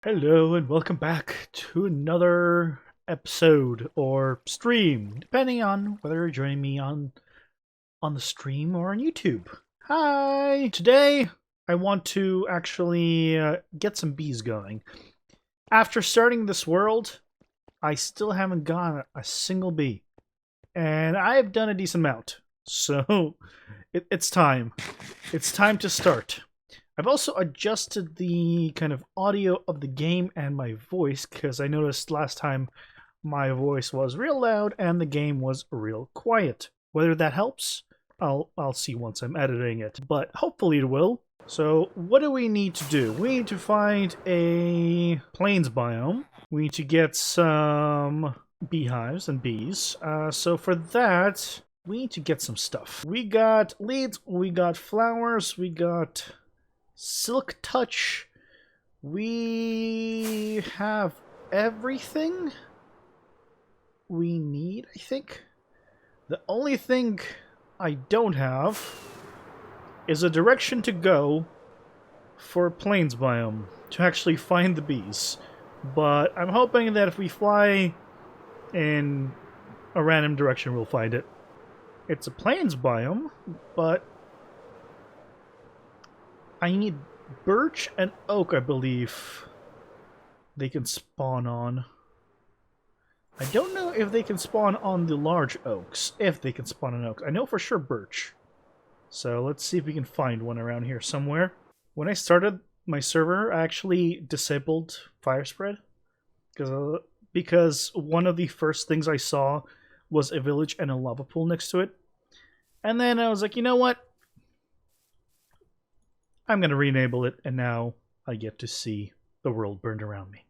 Hello and welcome back to another episode or stream, depending on whether you're joining me on the stream or on YouTube. Hi! Today I want to actually get some bees going. After starting this world, I still haven't gotten a single bee, and I have done a decent amount. So it's time. It's time to start. I've also adjusted the kind of audio of the game and my voice because I noticed last time my voice was real loud and the game was real quiet. Whether that helps, I'll see once I'm editing it, but hopefully it will. So what do we need to do? We need to find a plains biome. We need to get some beehives and bees. So for that, we need to get some stuff. We got leads, we got flowers, we got Silk Touch. We have everything we need, I think. The only thing I don't have is a direction to go for Plains biome to actually find the bees. But I'm hoping that if we fly in a random direction, we'll find it. It's a Plains biome, but I need birch and oak, I believe they can spawn on. I don't know if they can spawn on the large oaks, if they can spawn on oaks. I know for sure birch. So let's see if we can find one around here somewhere. When I started my server, I actually disabled fire spread because one of the first things I saw was a village and a lava pool next to it. And then I was like, you know what? I'm going to re-enable it, and now I get to see the world burned around me.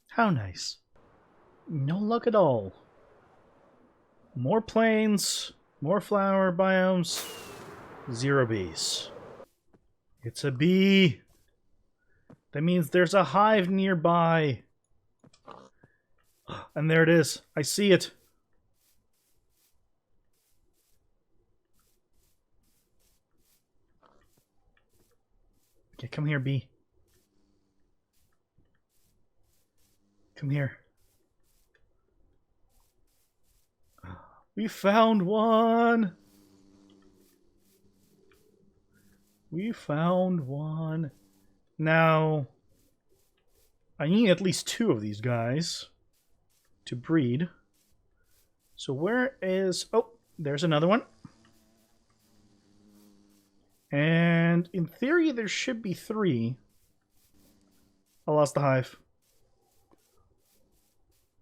How nice. No luck at all. More plains, more flower biomes, 0 bees. It's a bee. That means there's a hive nearby. And there it is. I see it. Okay, come here, bee. Come here. We found one! We found one. Now, I need at least 2 of these guys to breed. So where is... Oh, there's another one. And in theory, there should be 3. I lost the hive.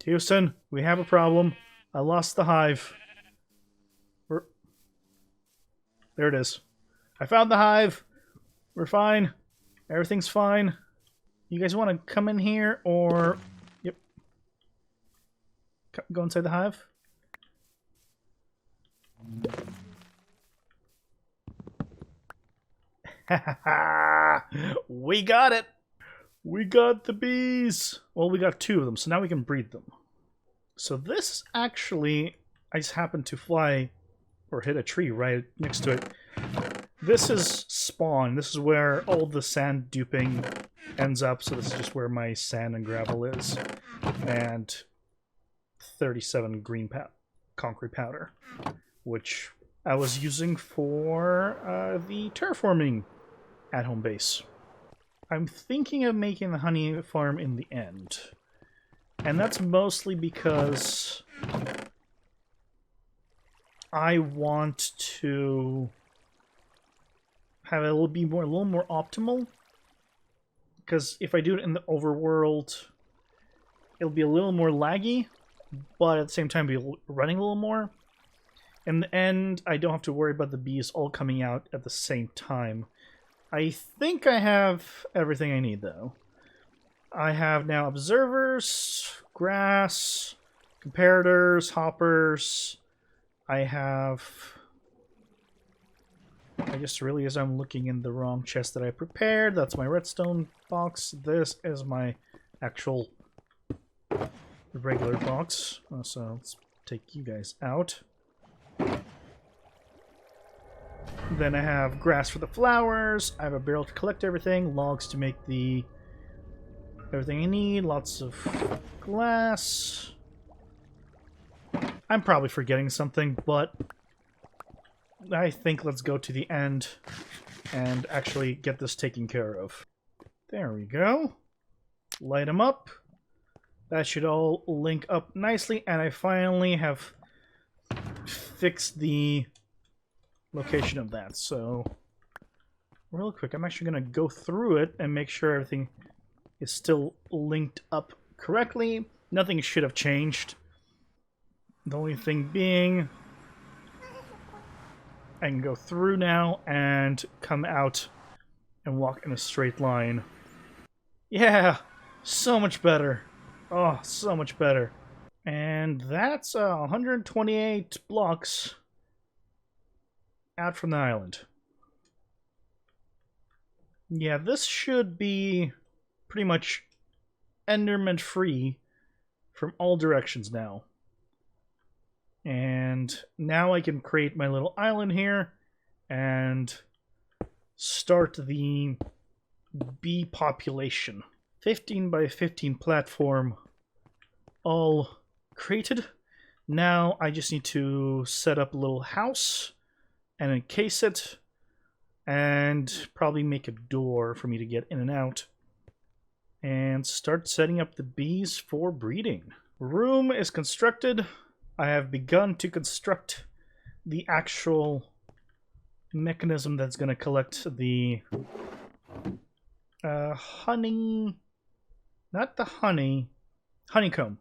Houston, we have a problem. I lost the hive. There it is. I found the hive. We're fine. Everything's fine. You guys want to come in here or... Yep. Go inside the hive. We got it! We got the bees! Well, we got 2 of them, so now we can breed them. So this actually... I just happened to fly or hit a tree right next to it. This is spawn. This is where all the sand duping ends up, so this is just where my sand and gravel is. And 37 green concrete powder, which I was using for the terraforming at-home base. I'm thinking of making the honey farm in the end. And that's mostly because I want to have it a little more optimal. Because if I do it in the overworld, it'll be a little more laggy, but at the same time be running a little more. In the end, I don't have to worry about the bees all coming out at the same time. I think I have everything I need, though. I have now observers, grass, comparators, hoppers. I just realized I'm looking in the wrong chest that I prepared. That's my redstone box. This is my actual regular box. So let's take you guys out. Then I have grass for the flowers. I have a barrel to collect everything. Logs to make the Everything I need, lots of glass. I'm probably forgetting something, but I think let's go to the end and actually get this taken care of. There we go. Light them up. That should all link up nicely, and I finally have fixed the location of that. So, real quick, I'm actually going to go through it and make sure everything is still linked up correctly. Nothing should have changed. The only thing being, I can go through now and come out and walk in a straight line. Yeah, so much better. Oh, so much better. And that's 128 blocks out from the island. Yeah, this should be pretty much Enderman free from all directions now. And now I can create my little island here and start the bee population. 15 by 15 platform all created. Now I just need to set up a little house and encase it and probably make a door for me to get in and out and start setting up the bees for breeding. Room is constructed. I have begun to construct the actual mechanism that's going to collect the honey, not the honey, honeycomb.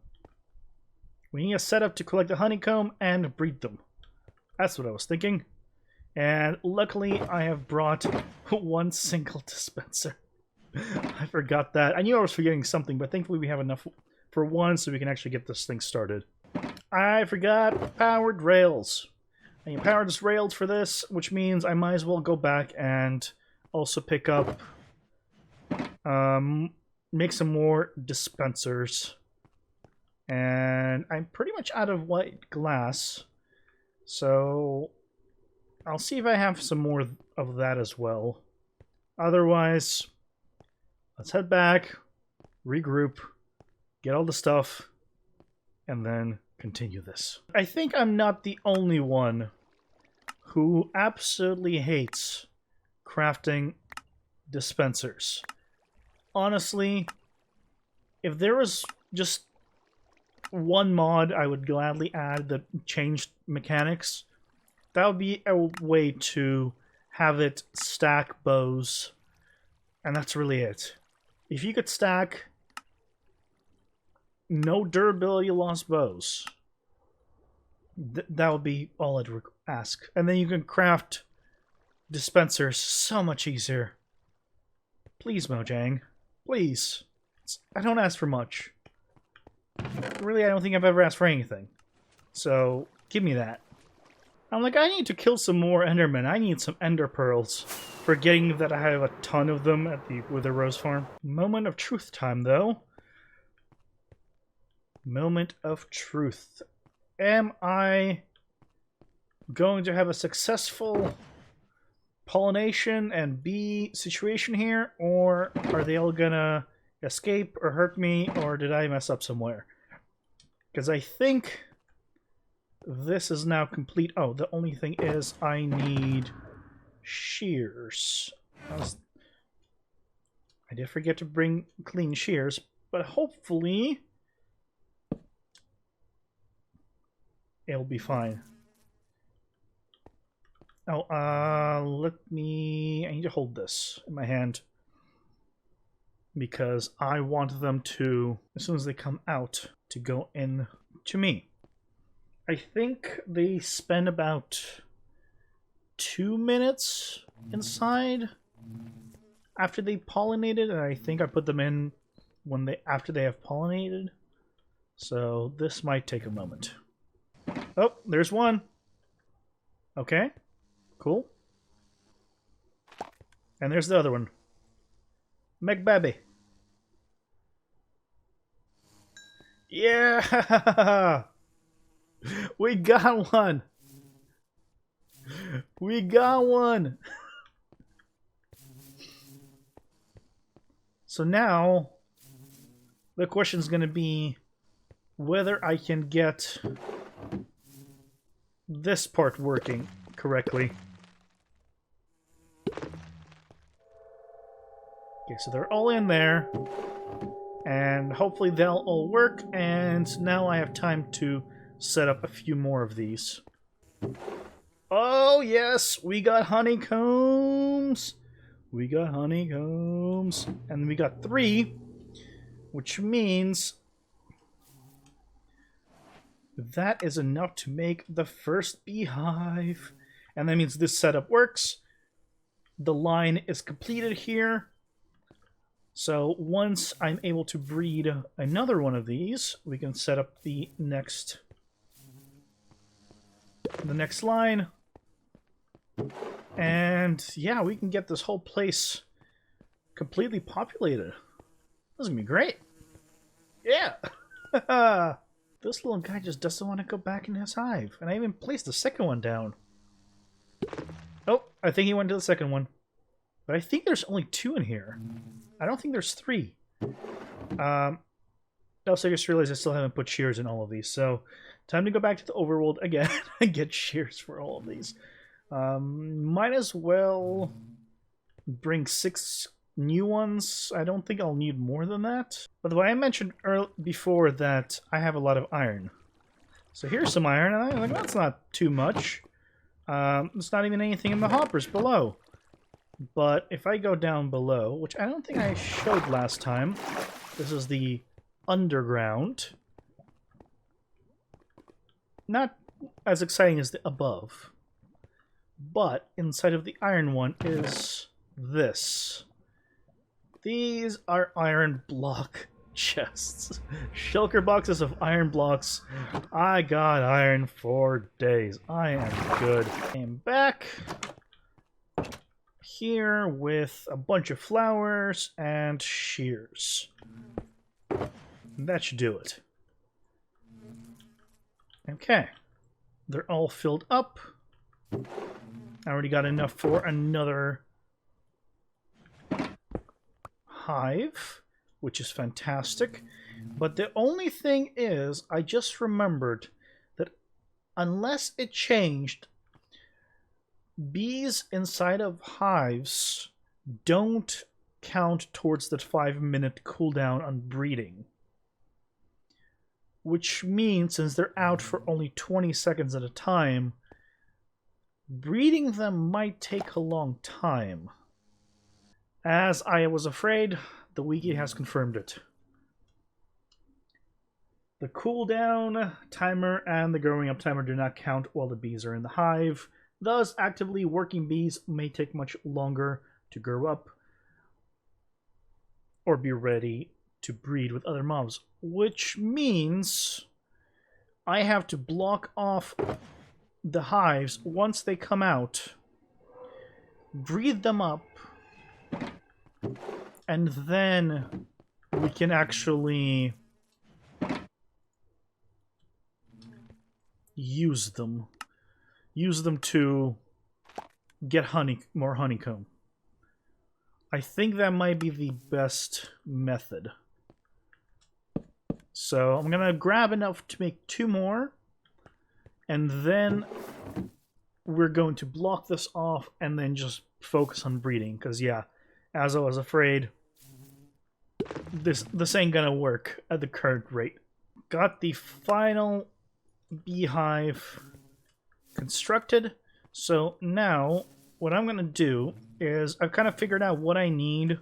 We need a setup to collect the honeycomb and breed them. That's what I was thinking. And luckily I have brought one single dispenser. I forgot that. I knew I was forgetting something, but thankfully we have enough for one so we can actually get this thing started. I forgot powered rails. I need powered rails for this, which means I might as well go back and also pick up, make some more dispensers. And I'm pretty much out of white glass, so I'll see if I have some more of that as well. Otherwise, let's head back, regroup, get all the stuff, and then continue this. I think I'm not the only one who absolutely hates crafting dispensers. Honestly, if there was just one mod I would gladly add that changed mechanics, that would be a way to have it stack bows, and that's really it. If you could stack no durability lost bows, that would be all I'd ask. And then you can craft dispensers so much easier. Please, Mojang. Please. I don't ask for much. Really, I don't think I've ever asked for anything. So, give me that. I'm like, I need to kill some more Endermen. I need some Ender Pearls. Forgetting that I have a ton of them at the Wither Rose Farm. Moment of truth time, though. Moment of truth. Am I going to have a successful pollination and bee situation here? Or are they all gonna escape or hurt me? Or did I mess up somewhere? Because I think this is now complete. Oh, the only thing is I need shears. I did forget to bring clean shears, but hopefully it'll be fine. Oh, I need to hold this in my hand because I want them to, as soon as they come out, to go in to me. I think they spend about 2 minutes inside after they pollinated, and I think I put them in after they have pollinated. So this might take a moment. Oh, there's one. Okay, cool. And there's the other one. McBaby. Yeah! We got one! We got one! So now, The question is going to be whether I can get this part working correctly. Okay, so they're all in there, and hopefully they'll all work, and now I have time to set up a few more of these. Oh yes, we got honeycombs! We got honeycombs, and we got 3, which means that is enough to make the first beehive. And that means this setup works. The line is completed here. So once I'm able to breed another one of these, we can set up the next line. And yeah, we can get this whole place completely populated. This is gonna be great. Yeah. This little guy just doesn't want to go back in his hive. And I even placed the second one down. Oh, I think he went to the second one. But I think there's only 2 in here. I don't think there's 3. Also, I just realized I still haven't put shears in all of these. So, time to go back to the overworld again and get shears for all of these. Might as well bring 6 new ones. I don't think I'll need more than that. By the way, I mentioned before that I have a lot of iron. So here's some iron, and I'm like, that's not too much. There's not even anything in the hoppers below. But if I go down below, which I don't think I showed last time, this is the underground. Not as exciting as the above. But inside of the iron one is this. These are iron block chests. Shulker boxes of iron blocks. I got iron for days. I am good. I'm back here with a bunch of flowers and shears. That should do it. Okay. They're all filled up. I already got enough for another hive, which is fantastic. But the only thing is, I just remembered that unless it changed, bees inside of hives don't count towards that 5-minute cooldown on breeding. Which means, since they're out for only 20 seconds at a time, breeding them might take a long time. As I was afraid, the wiki has confirmed it. The cooldown timer and the growing up timer do not count while the bees are in the hive. Thus, actively working bees may take much longer to grow up or be ready to breed with other mobs, which means I have to block off the hives once they come out, breed them up, and then we can actually use them to get more honeycomb. I think that might be the best method. So I'm gonna grab enough to make 2 more, and then we're going to block this off and then just focus on breeding, because yeah, as I was afraid, this ain't gonna work at the current rate. Got the final beehive constructed. So now what I'm gonna do is I've kind of figured out what I need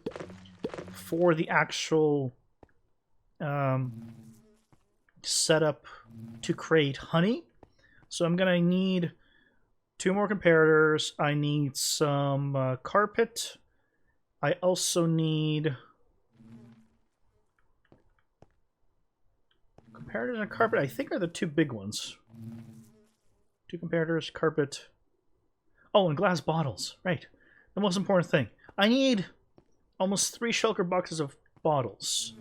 for the actual setup to create honey. So I'm gonna need 2 more comparators. I need some carpet. I also need comparators and carpet. I think are the 2 big ones. 2 comparators, carpet. Oh, and glass bottles. Right. The most important thing. I need almost 3 shulker boxes of bottles.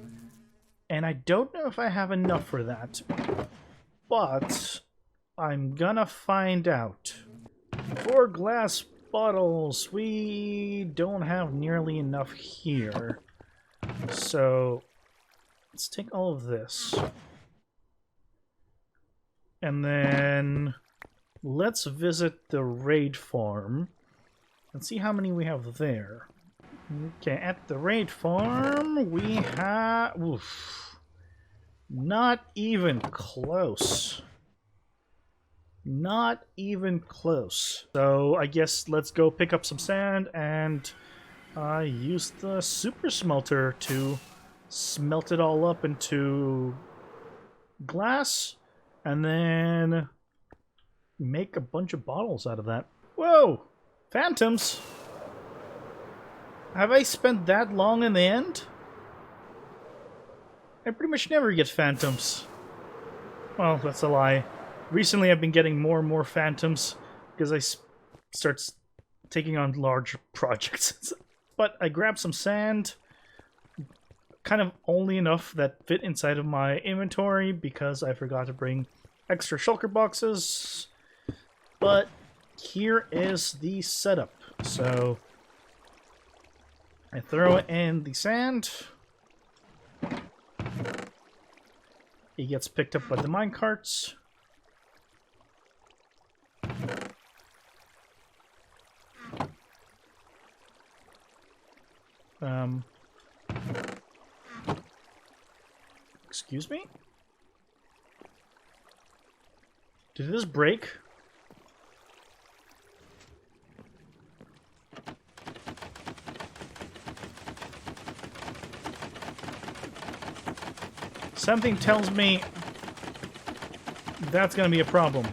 And I don't know if I have enough for that. But I'm gonna find out. For glass bottles, we don't have nearly enough here. So let's take all of this. And then let's visit the raid farm and see how many we have there. Okay, at the raid farm, we have... Oof. Not even close. Not even close. So I guess let's go pick up some sand and use the super smelter to smelt it all up into glass and then make a bunch of bottles out of that. Whoa! Phantoms! Have I spent that long in the end? I pretty much never get phantoms. Well, that's a lie. Recently I've been getting more and more phantoms because I start taking on large projects. But I grabbed some sand, kind of only enough that fit inside of my inventory because I forgot to bring extra shulker boxes. But here is the setup. So I throw in the sand. It gets picked up by the minecarts. Excuse me? Did this break? Something tells me that's gonna be a problem.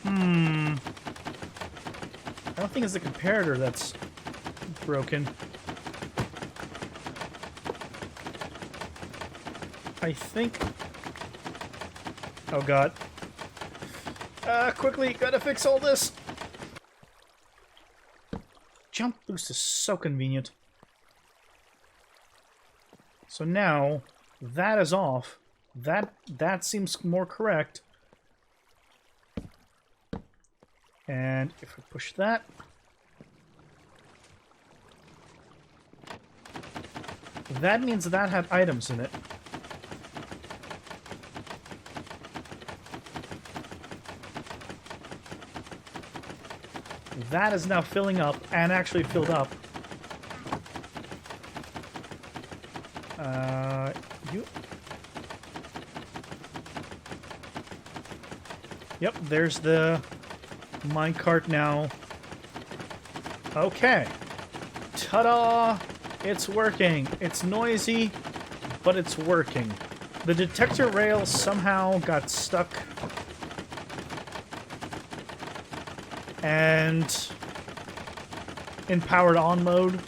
I don't think it's the comparator that's broken. I think... Oh god. Quickly, gotta fix all this! Jump boost is so convenient. So now, that is off. That seems more correct. And if I push that... That means that had items in it. That is now filling up, and actually filled up. Yep, there's the minecart now. Okay. Ta-da! It's working. It's noisy, but it's working. The detector rail somehow got stuck. And in powered on mode,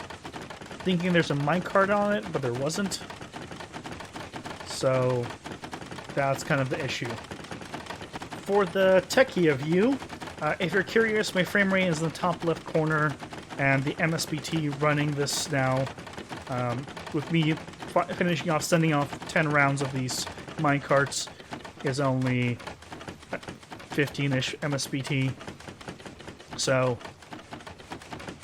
thinking there's a minecart on it, but there wasn't. So that's kind of the issue. For the techie of you, if you're curious, my frame rate is in the top left corner, and the MSBT running this now, with me finishing off, sending off 10 rounds of these minecarts, is only 15-ish MSBT. So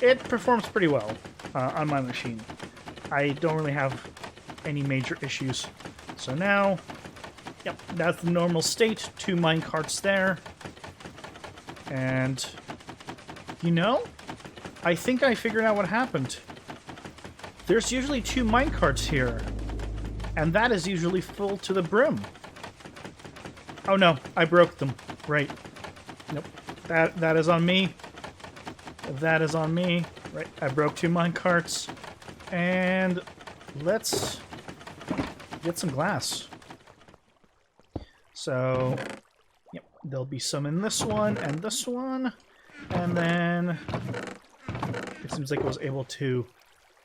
it performs pretty well on my machine. I don't really have any major issues. So now, yep, that's the normal state. 2 minecarts there. And, you know, I think I figured out what happened. There's usually 2 minecarts here. And that is usually full to the brim. Oh no, I broke them. Right. Nope. That is on me. That is on me. Right, I broke 2 minecarts. And let's get some glass. So, yep, there'll be some in this one and this one. And then it seems like I was able to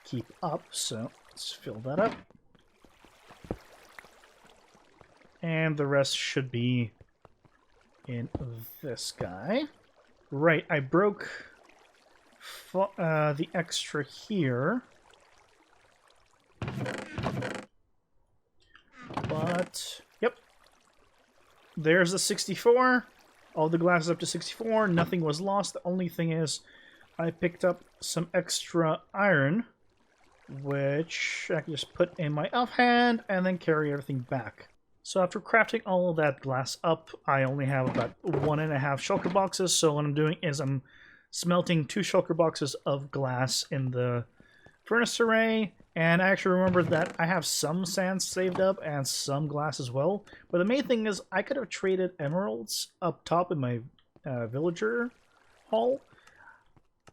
keep up, so let's fill that up. And the rest should be in this guy. Right, I broke the extra here. But, yep. There's the 64. All the glass is up to 64. Nothing was lost. The only thing is I picked up some extra iron which I can just put in my offhand and then carry everything back. So after crafting all of that glass up, I only have about 1.5 shulker boxes. So what I'm doing is I'm smelting 2 shulker boxes of glass in the furnace array. And I actually remembered that I have some sand saved up and some glass as well. But the main thing is I could have traded emeralds up top in my villager hall.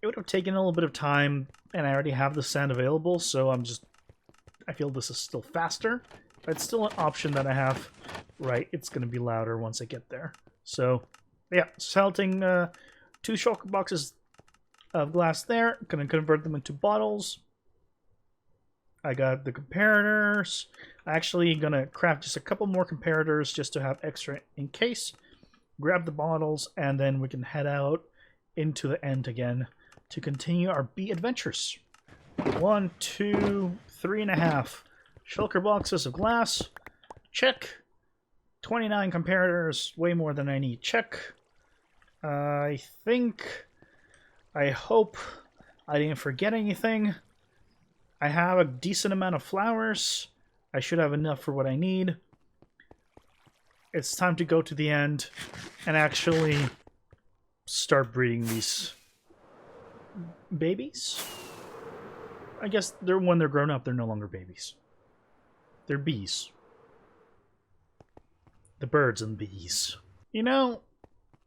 It would have taken a little bit of time, and I already have the sand available, so I feel this is still faster. But it's still an option that I have. Right, it's going to be louder once I get there. So, yeah, smelting 2 shulker boxes of glass there. Going to convert them into bottles. I got the comparators. Actually going to craft just a couple more comparators just to have extra in case. Grab the bottles, and then we can head out into the end again to continue our bee adventures. 1, 2, 3.5 shulker boxes of glass. Check. 29 comparators, way more than I need. Check. I hope I didn't forget anything. I have a decent amount of flowers. I should have enough for what I need. It's time to go to the end and actually start breeding these babies. I guess when they're grown up, they're no longer babies. They're bees. The birds and bees. You know,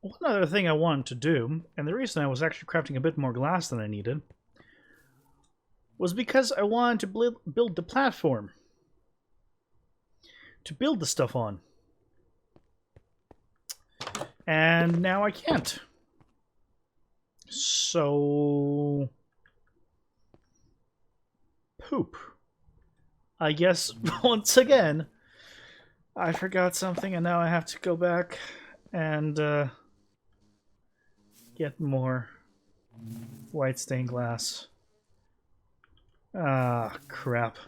one other thing I wanted to do, and the reason I was actually crafting a bit more glass than I needed, was because I wanted to build the platform to build the stuff on. And now I can't. So... poop. I guess, once again, I forgot something and now I have to go back and get more white stained glass. Ah, crap.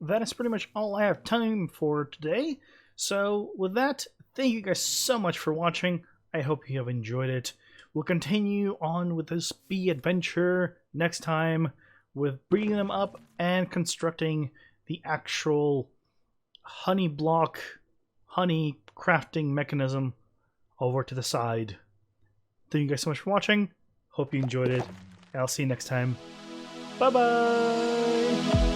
That is pretty much all I have time for today. So, with that, thank you guys so much for watching. I hope you have enjoyed it. We'll continue on with this bee adventure next time with breeding them up and constructing the actual honey block, honey crafting mechanism over to the side. Thank you guys so much for watching. Hope you enjoyed it. I'll see you next time. Bye-bye!